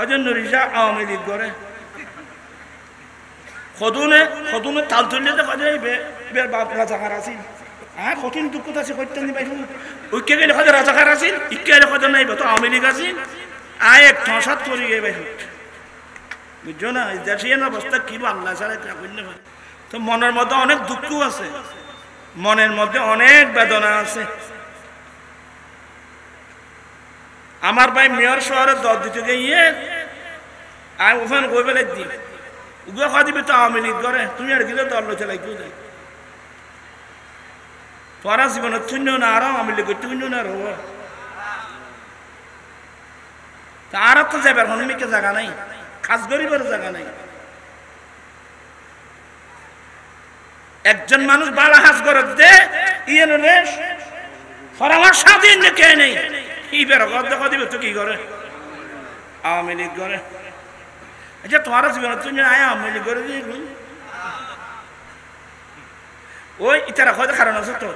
হজন নুরিশা আওয়ামী লীগ করে সদুনে সদুনে তাল তুললে তো কাজে বের বাপ রাজাকার আছিল কঠিন দুঃখ আছে করতেন নি বাইরে ওইকে গেলে কাজে রাজাকার আছিল ইকে গেলে কাজে নাই তো আওয়ামী লীগ আছিল এক ঠসাত করি গে বাইরে বুঝছো না দেশের অবস্থা কি আল্লাহ ছাড়া করলে তো মনের মধ্যে অনেক দুঃখ আছে মনের মধ্যে অনেক বেদনা আছে আমার ভাই মেয়র শহরে দর দিতে গিয়ে আর ওখানে গই ফেলে দি উগা খা দিবে তো আওয়ামী লীগ করে তুমি আর গেলে দল লোচে লাগবে যাই তোরা জীবনে তুন্য না আর আওয়ামী লীগ তুন্য না রব আর তো যাবার হনুমিকে জায়গা নাই খাস গরিবের জায়গা নাই একজন মানুষ বালা হাস করে দে ইয়ে রেশ পরামর্শ স্বাধীন কে নেই এইবার দেখা দিবে তো কি করে আওয়ামী লীগ করে আচ্ছা তোমার জীবনে তুমি আয় আওয়ামী লীগ করে দিয়ে ওই ইতারা হয়তো কারণ আছে তো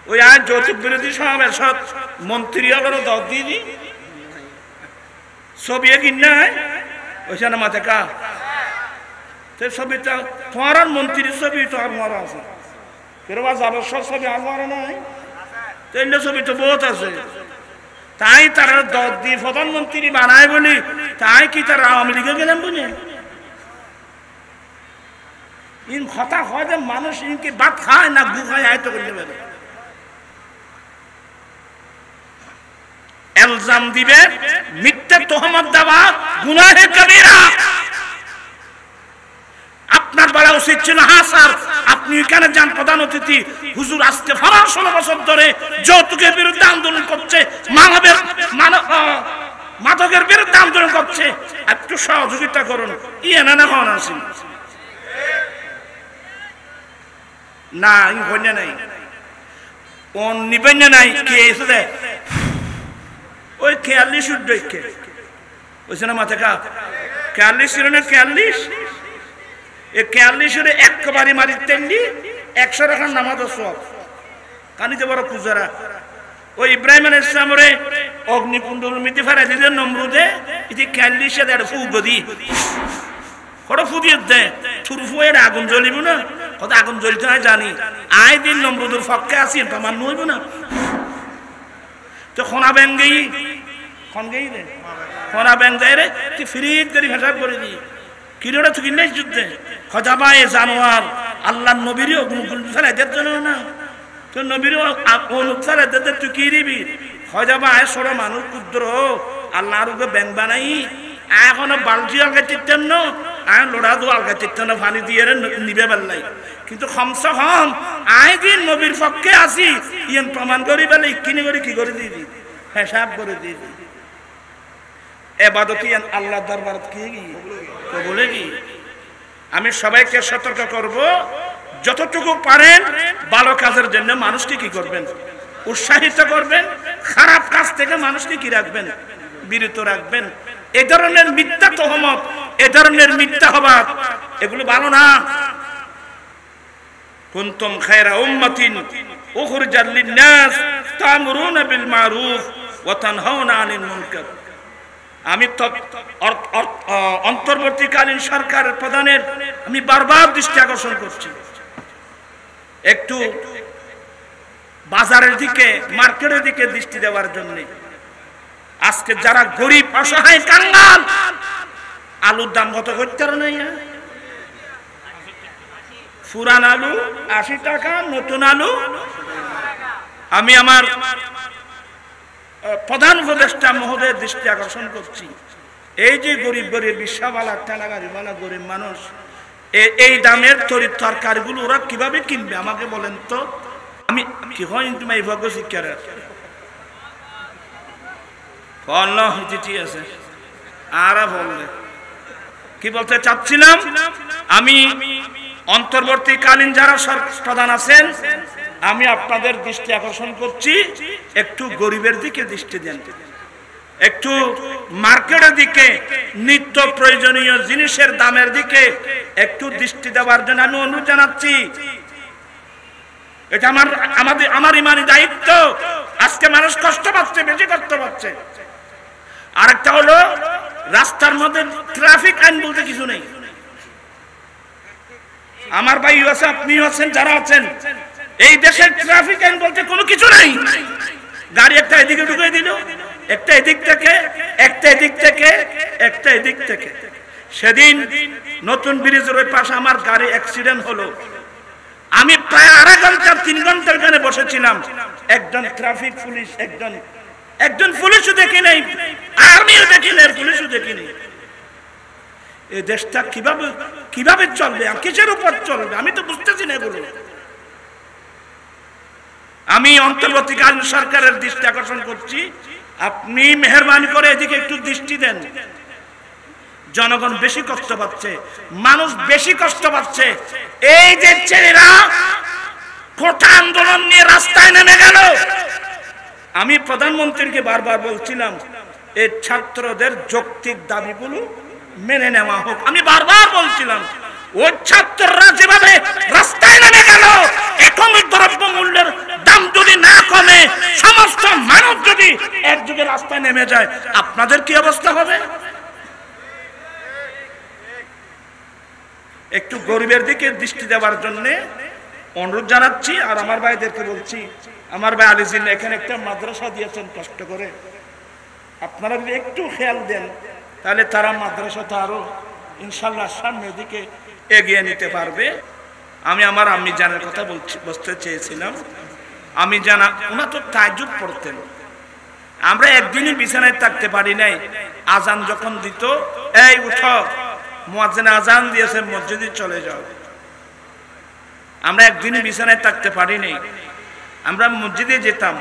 ওই আয় যৌতুক বিরোধী সমাবেশ মন্ত্রী হলো দর দিয়ে দি ছবি কিনা ওইখানে মাথে কা ছবিটা তোমার মন্ত্রীর ছবি তো আমার আছে কেরবা যাবে সব ছবি আমার নাই তাইলে ছবি তো বহুত আছে তাই তারা দর দিয়ে প্রধানমন্ত্রী বানায় বলি তাই কি তারা আওয়ামী লীগে গেলাম বুঝে ইন কথা হয় যে মানুষ ইনকে ভাত খায় না গু খায় আয়তো করতে পারে এলজাম দিবে মিথ্যা তোহমত দেওয়া গুনাহে কবিরা আপনার বলা উচিত ছিল হ্যাঁ স্যার আপনি এখানে যান প্রধান অতিথি হুজুর আজকে 16 বছর ধরে যৌতুকের বিরুদ্ধে আন্দোলন করছে মাদকের বিরুদ্ধে আন্দোলন করছে একটু সহযোগিতা করুন ইয়ে না হন আসেন না হইনে নাই কোন নিবেন নাই কে এসে ওই 46 উঠবে কে ওইখানে মাথা কা 46 ছিল না 46 এই 46 এর একবারে মারি তেলি 100 রাখার নামাজ সব কানিতে বড় পূজারা ওই ইব্রাহিম আলাইহিস সালামরে অগ্নিকুণ্ডল মিতে ফেরা দিলেন নমরুদে ইতি 46 এর ফু গদি কত ফু দিয়ে দে থুরফু এর আগুন জ্বলিব না কত আগুন জ্বলতে হয় জানি আই দিন নমরুদের পক্ষে আসেন তো মান নইব না তো খনা বেঙ্গেই খন গেই রে খনা বেঙ্গ যায় রে তুই ফ্রিজ করে হিসাব করে দি কিলোটা তুই নেই যুদ্ধে খজাবায়ে জানোয়ার আল্লাহর নবীরও গুণ ফেলাই দেব জানো না তো নবীরও অনুপ ফেলাই দেব তুই কি দিবি খজাবায়ে সরো মানুষ ক্ষুদ্র আল্লাহর উপরে ব্যাংক বানাই এখনো বালতি আলগা চিত্তেন না আর লোড়া দো আলগা চিত্তেন না পানি দিয়ে নিবে বেলাই কিন্তু কমসে কম আয় দিন নবীর পক্ষে আসি ইয়েন প্রমাণ করি বেলে কিনে করে কি করে দিবি হিসাব করে দিবি এবাদত ইয়ান আল্লাহ দরবারত কি বলে কি আমি সবাইকে সতর্ক করব যতটুকু পারেন ভালো কাজের জন্য মানুষকে কি করবেন উৎসাহিত করবেন খারাপ কাজ থেকে মানুষকে কি রাখবেন বিরত রাখবেন এই ধরনের মিথ্যা তোহমত এই ধরনের মিথ্যা হবাত এগুলো ভালো না কুনতুম খায়রা উম্মাতিন উখরিজাত লিন-নাস তা'মুরুনা বিল মা'রুফ ওয়া তানহাউনা আনিল মুনকার আমি অন্তর্বর্তীকালীন সরকারের প্রধানের আমি বারবার দৃষ্টি আকর্ষণ করছি একটু বাজারের দিকে মার্কেটের দিকে দৃষ্টি দেওয়ার জন্য আজকে যারা গরিব অসহায় কাঙ্গাল আলুর দাম কত করতে নাই পুরান আলু 80 টাকা নতুন আলু আমি আমার প্রধান উপদেষ্টা মহোদয়ের দৃষ্টি আকর্ষণ করছি এই যে গরিব গরিব রিক্সাওয়ালা ঠেলাগাড়িওয়ালা গরিব মানুষ এই দামের তরি তরকারিগুলো ওরা কিভাবে কিনবে আমাকে বলেন তো আমি কি হয় তুমি এই ভাগ্য শিক্ষার ঠিক আছে আর বললে কি বলতে চাচ্ছিলাম আমি অন্তর্বর্তীকালীন যারা প্রধান আছেন আমি আপনাদের দৃষ্টি আকর্ষণ করছি একটু গরিবের দিকে দৃষ্টি দেন একটু মার্কেটের দিকে নিত্য প্রয়োজনীয় জিনিসের দামের দিকে একটু দৃষ্টি দেওয়ার জন্য আমি অনুরোধ জানাচ্ছি এটা আমার ইমানি দায়িত্ব আজকে মানুষ কষ্ট পাচ্ছে বেশি কষ্ট পাচ্ছে আরেকটা হলো রাস্তার মধ্যে ট্রাফিক আইন বলতে কিছু নেই। আমার ভাই আছে, আপনিও আছেন, যারা আছেন, এই দেশের ট্রাফিক আইন বলতে কোনো কিছু নেই। গাড়ি একটা এদিকে ঢুকে দিল, একটা এদিক থেকে, একটা এদিক থেকে, একটা এদিক থেকে। সেদিন নতুন ব্রিজের ওই পাশে আমার গাড়ি অ্যাক্সিডেন্ট হলো। আমি প্রায় 2.5 ঘন্টা 3 ঘন্টার এখানে বসেছিলাম। একজন ট্রাফিক পুলিশ, একজন পুলিশও দেখি নাই, আর্মিও দেখি নাই, পুলিশও দেখি নাই। এই দেশটা কিভাবে চলবে, কিসের উপর চলবে আমি তো বুঝতেছি না এগুলো। আমি অন্তর্বর্তীকালীন সরকারের দৃষ্টি আকর্ষণ করছি, আপনি মেহেরবানি করে এদিকে একটু দৃষ্টি দেন। জনগণ বেশি কষ্ট পাচ্ছে, মানুষ বেশি কষ্ট পাচ্ছে। এই যে ছেলেরা কোটা আন্দোলন নিয়ে রাস্তায় নেমে গেল, আমি প্রধানমন্ত্রীকে বারবার বলছিলাম এই ছাত্রদের যৌক্তিক দাবিগুলো মেনে নেওয়া হোক। আমি বারবার বলছিলাম ওই ছাত্ররা যেভাবে রাস্তায় নেমে গেল, এখন দ্রব্য মূল্যের দাম যদি না কমে, সমস্ত মানুষ যদি একযোগে রাস্তায় নেমে যায়, আপনাদের কি অবস্থা হবে? একটু গরিবের দিকে দৃষ্টি দেওয়ার জন্য অনুরোধ জানাচ্ছি। আর আমার ভাইদেরকে বলছি, আমার ভাই আলী জিন্না এখানে একটা মাদ্রাসা দিয়েছেন কষ্ট করে, আপনারা যদি একটু খেয়াল দেন তাহলে তারা মাদ্রাসাটা আরো ইনশাল্লাহ সামনের দিকে এগিয়ে নিতে পারবে। আমি আমার আম্মি জানের কথা বলতে চেয়েছিলাম। আমি জানা ওনা তো তাহাজ্জুদ পড়তেন, আমরা একদিনই বিছানায় থাকতে পারি নাই। আজান যখন দিত, এই উঠো, মুয়াজ্জিন আজান দিয়েছে, মসজিদে চলে যাও। আমরা একদিনই বিছানায় থাকতে পারি নাই, আমরা মসজিদে যেতাম।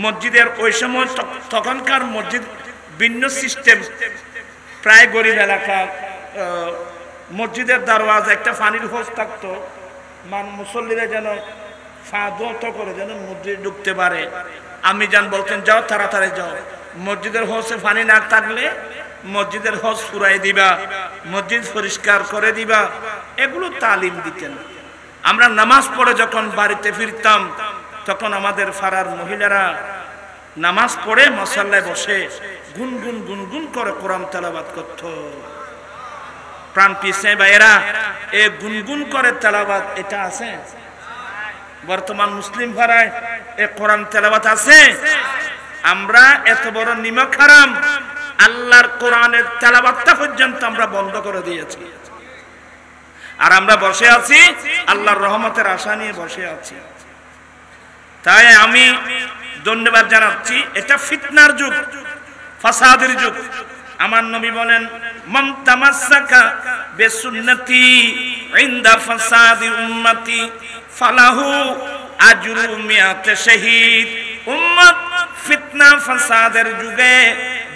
মসজিদের ওই সময় তখনকার মসজিদ ভিন্ন সিস্টেম, প্রায় গরিব এলাকা। মসজিদের দরওয়াজা একটা পানির হোস থাকতো, মুসল্লিরা যেন ফাঁদত করে যেন মসজিদে ঢুকতে পারে। আমি জান বলতেন যাও তাড়াতাড়ি যাও, মসজিদের হোসে পানি না থাকলে মসজিদের হোস ফুরাই দিবা, মসজিদ পরিষ্কার করে দিবা, এগুলো তালিম দিতেন। আমরা নামাজ পড়ে যখন বাড়িতে ফিরতাম, তখন আমাদের পাড়ার মহিলারা নামাজ পড়ে মুসাল্লায় বসে গুনগুন গুনগুন করে কোরআন তেলাওয়াত করত। প্রাণ পিছে ভাইয়েরা, এ গুনগুন করে তেলাওয়াত এটা আছে বর্তমান মুসলিম পাড়ায়? এ কোরআন তেলাওয়াত আছে? আমরা এত বড় নিমক হারাম, আল্লাহর কোরআনের তেলাওয়াতটা পর্যন্ত আমরা বন্ধ করে দিয়েছি। আর আমরা বসে আছি আল্লাহর রহমতের আশা নিয়ে বসে আছি। তাই আমি ধন্যবাদ জানাচ্ছি। এটা ফিতনার যুগ, ফাসাদের যুগ। আমার নবী বলেন, মান তামাসসাকা বিসুন্নতি ইনদা ফাসাদি উম্মতি ফালাহু আজরু মিয়াত শাহীদ। উম্মত ফিতনা ফাসাদের যুগে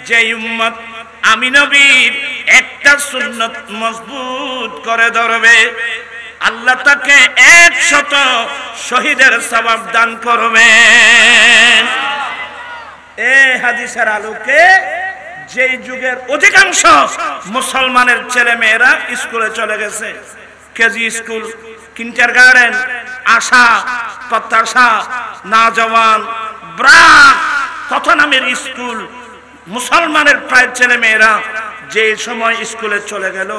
যে উম্মত আমি নবীর একটা সুন্নত মজবুত করে ধরবে, আল্লাহ তাকে 100 শহীদের সওয়াব দান করবেন। এই হাদিসের আলোকে যেই যুগের অধিকাংশ মুসলমানের ছেলে মেয়েরা স্কুলে চলে গেছে, কেজি স্কুল, কিন্ডারগার্টেন, আশা, প্রত্যাশা, নাজওয়ান, ব্রাক, কত নামের স্কুল, মুসলমানের প্রায় ছেলে মেয়েরা যে সময় স্কুলে চলে গেল,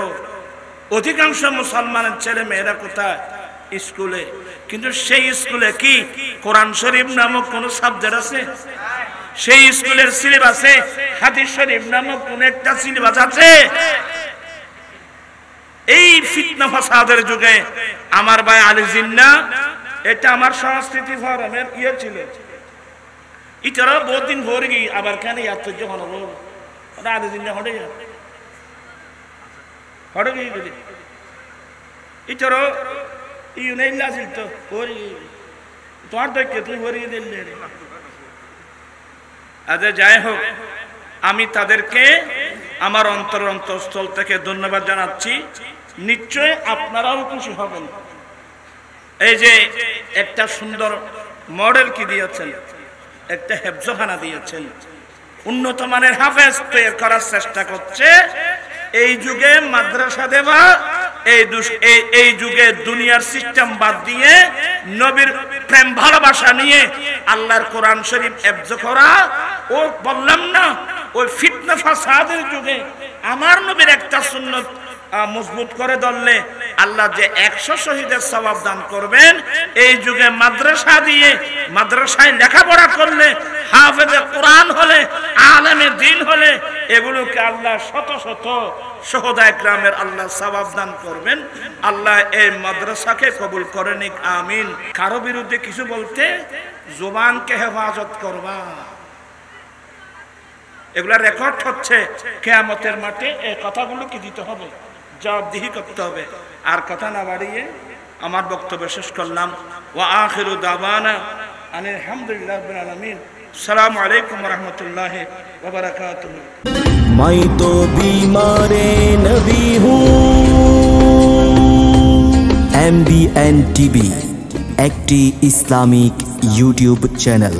অধিকাংশ মুসলমানের ছেলে মেয়েরা কোথায়? স্কুলে। কিন্তু সেই স্কুলে কি কোরআন শরীফ নামক কোন সাবজেক্ট আছে? সেই স্কুলের সিলেবাসে হাদিস শরীফ নামক কোন একটা সিলেবাস আছে? এই ফিতনা ফাসাদের যুগে আমার ভাই আলী জিন্না, এটা আমার সংস্কৃতি ফোরামের ইয়ে ছিল। ইতারা বহুত দিন ভরে গিয়ে আবার কেন এত যখন আলী জিন্না হটে যা হটে গিয়ে গেলি ইতারা ইউনাইল আসিল তো ভরে তোমার দেখে তুই ভরে দিল্লি। আজ যাই হোক, আমি তাদেরকে আমার অন্তরস্থল থেকে ধন্যবাদ জানাচ্ছি। নিশ্চয় আপনারাও খুশি হবেন। এই যে একটা সুন্দর মডেল কি দিয়েছেন, একটা হেফজখানা দিয়েছেন, উন্নত মানের হাফেজ তৈরি করার চেষ্টা করছে। এই যুগে মাদ্রাসা দেওয়া, এই যুগে দুনিয়ার সিস্টেম বাদ দিয়ে নবীর প্রেম ভালোবাসা নিয়ে আল্লাহর কোরআন শরীফ হেফজ করা। ও বললাম না, ওই ফিতনা ফাসাদের যুগে আমার নবীর একটা সুন্নত মজবুত করে ধরলে আল্লাহ যে 100 শহীদের সওয়াব দান করবেন। এই যুগে মাদ্রাসা দিয়ে মাদ্রাসায় লেখাপড়া করলে, হাফেজে কোরআন হলে, আলেমে দ্বীন হলে, এগুলোকে আল্লাহ শত শত শহদায়ে কেরামের আল্লাহ সওয়াব দান করবেন। আল্লাহ এই মাদ্রাসাকে কবুল করে নিক, আমিন। কারো বিরুদ্ধে কিছু বলতে জবানকে হেফাজত করবা, এগুলা রেকর্ড হচ্ছে, কিয়ামতের মাঠে এই কথাগুলো কি দিতে হবে, জবাবদিহি করতে হবে। আর কথা না বাড়িয়ে আমার বক্তব্য শেষ করলাম। ওয়া আখিরু দাওয়ানা আনিল হামদুলিল্লাহি রাব্বিল আলামিন। আসসালামু আলাইকুম ওয়া রাহমাতুল্লাহি ওয়া বারাকাতুহু। मैं तो बीमार नबी हूँ। MBN TV একটি ইসলামিক ইউটিউব চ্যানেল।